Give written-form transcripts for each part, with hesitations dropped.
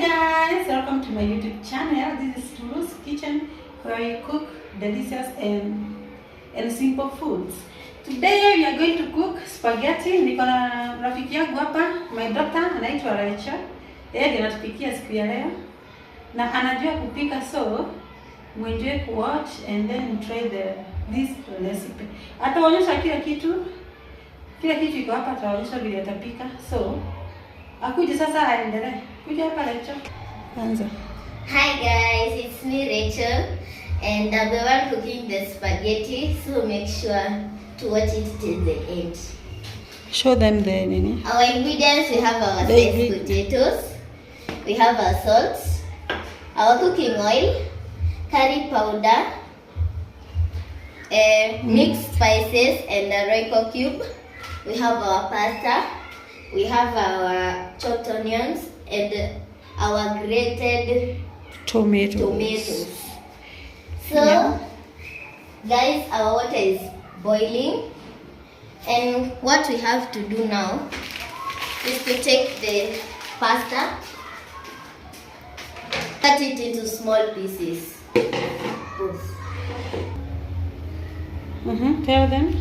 guys, welcome to my YouTube channel. This is Tulu's Kitchen, where I cook delicious and simple foods. Today we are going to cook spaghetti. Niko na rafiki yangu hapa, my daughter anaitwa Rachel. Yeye ndiye anatupikia siku ya leo na anajua kupika, so muenjoy to watch and then try this recipe. Ataonyesha kila kitu iko hapa, ataonyesha vile atapika. So akuje sasa aendelee. Kuja hapa Rachel. Anza. Hi guys, it's me Rachel and I'm the one cooking the spaghetti, so make sure to watch it till the end. Show them the nini. Our ingredients: we have our sliced potatoes, we have our salt, our cooking oil, curry powder, mixed spices and a Royco cube. We have our pasta, we have our chopped onions and our grated tomatoes. So yeah. Guys, our water is boiling, and what we have to do now is to take the pasta, cut it into small pieces. Tell them.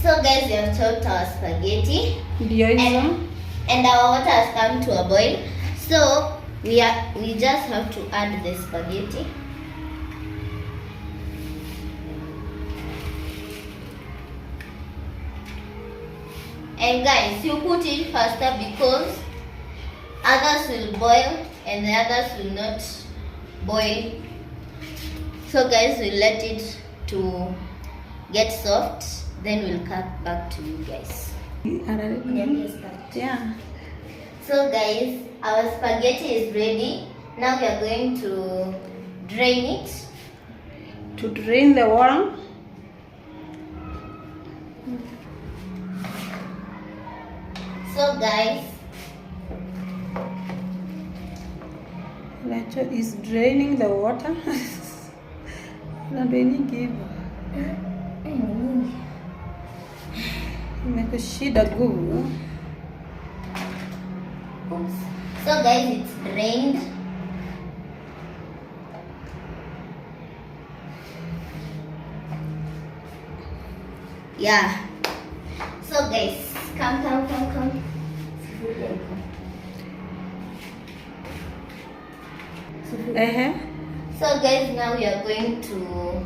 So guys, we have chopped our spaghetti and our water has come to a boil. So we just have to add the spaghetti. And guys, you put it faster because others will boil and the others will not boil. So guys, we'll let it to get soft, then we'll cut back to you guys. Yeah. So guys, our spaghetti is ready. Now we are going to drain it. To drain the water. So guys, Rachel is draining the water. Imekushida gumu. So guys, it's drained. Yeah. So guys, come. So guys, now we are going to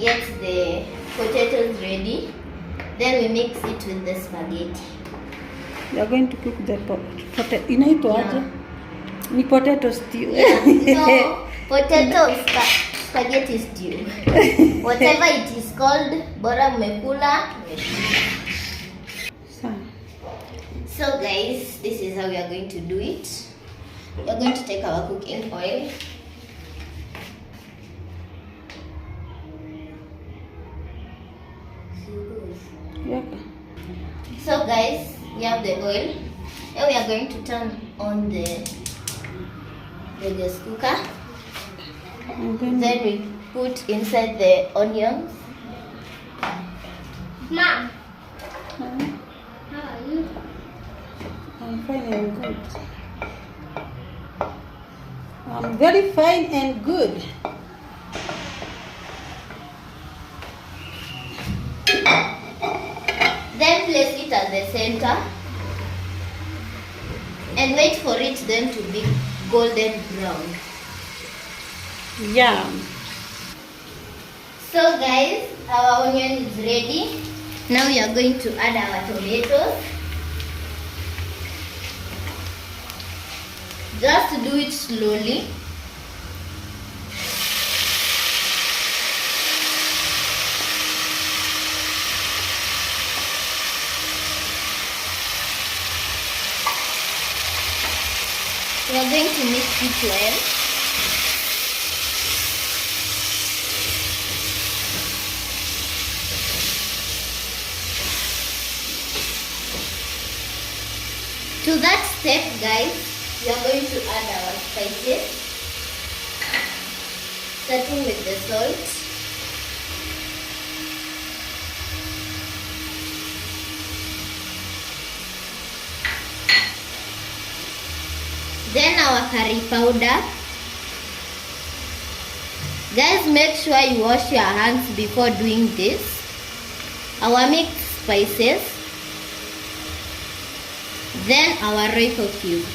get the potatoes ready. Then we mix it with the spaghetti. We are going to cook the potato. Inaitwaje? Ni potato stew. Yeah. No, potato spaghetti stew. Whatever it is called, bora mmekula. So guys, this is how we are going to do it. We are going to take our cooking oil. So guys, we have the oil. Now we are going to turn on the gas cooker. Then we put inside the onions. Mom, how are you? I'm fine and good. I'm very fine and good. Then place it at the center and wait for it then to be golden brown. Yeah. So guys, our onion is ready. Now we are going to add our tomatoes. Just do it slowly. We are going to mix it well. To that step, guys, we are going to add our spices, starting with the salt, our curry powder. Guys, make sure you wash your hands before doing this. Our mixed spices. Then our Royco cube.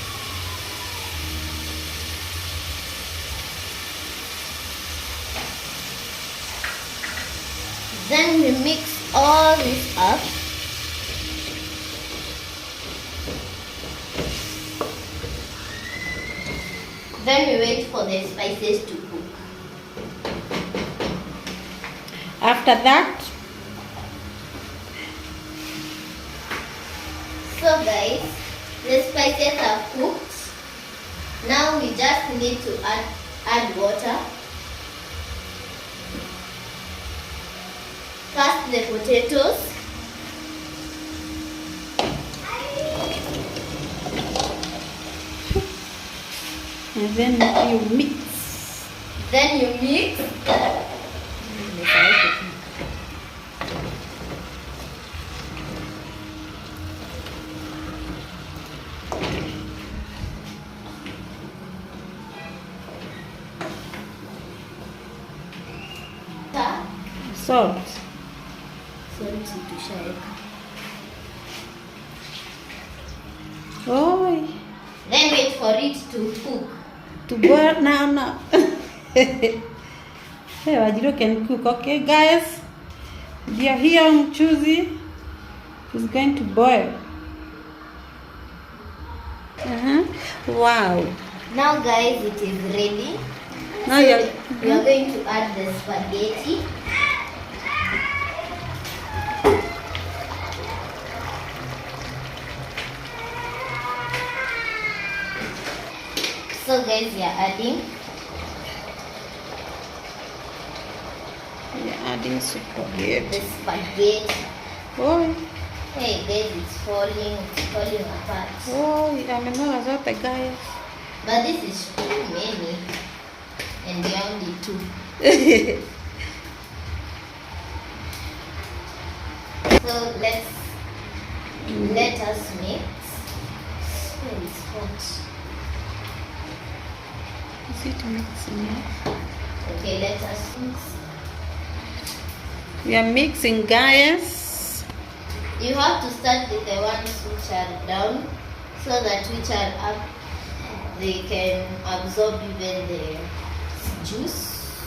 Then we mix all this up. Then we wait for the spices to cook. After that, so guys, the spices are cooked. Now we just need to add water. First the potatoes. and then you mix. Then you mix. Salt. Oh, Then wait for it to cook. to boil now. Hey, Wajiro can cook. Okay, guys. We are here on Mchuzi. It's going to boil. Wow. Now guys, it is ready. Now So you're we are going to add the spaghetti. So guys, we are adding. adding spaghetti. The spaghetti. Oh, Hey guys, it's falling apart. oh, amenona zote guys. But this is too many. And we are only two. So let us mix. Oh, it's hot. Is it mixing? Okay, let us mix. We are mixing, guys. You have to start with the ones which are down, so that which are up, they can absorb even the juice,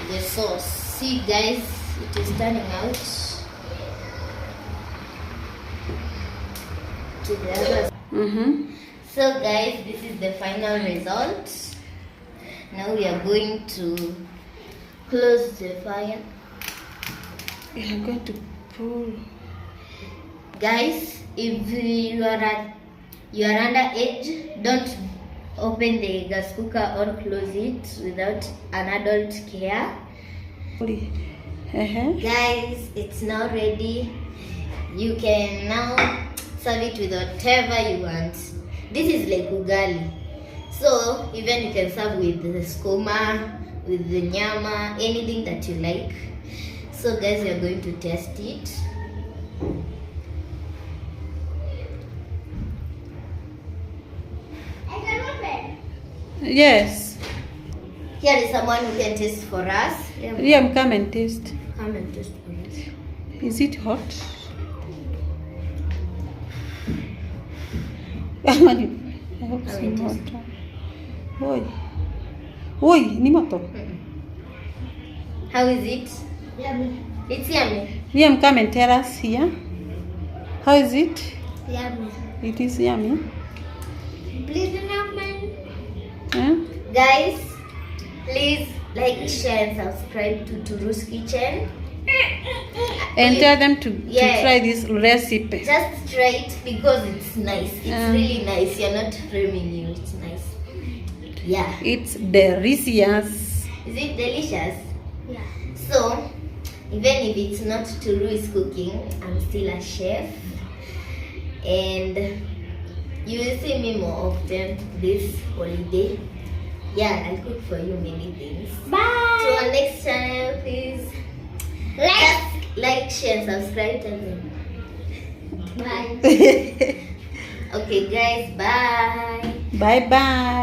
the sauce. See guys, it is turning out to the other. So guys, this is the final result. Now we are going to close the fire. We are going to pull. Guys, if you are underage, don't open the gas cooker or close it without an adult care. Guys, it's now ready. You can now serve it with whatever you want. This is like ugali. So even you can serve with the skuma, with the nyama, anything that you like. So guys, we are going to test it. Yes. Here is someone who can taste for us. Liam, come and taste. Come and taste for us. Is it hot? I hope it's not hot. Oi. Oi, ni moto. How is it? Yummy. It's yummy. Liam, come and tell us here. How is it? Yummy. It is yummy. Please remember. Huh? Guys, please like, share and subscribe to Turu's Kitchen. And tell them to try this recipe. Just try it because it's nice. It's really nice. You're not framing you. It's nice. Yeah. It's delicious. Is it delicious? Yeah. So, even if it's not Turu's cooking, I'm still a chef. And you will see me more often this holiday. Yeah, I'll cook for you many things. Bye! To our next channel, please like, share, and subscribe. Bye. Okay, guys, bye. Bye-bye.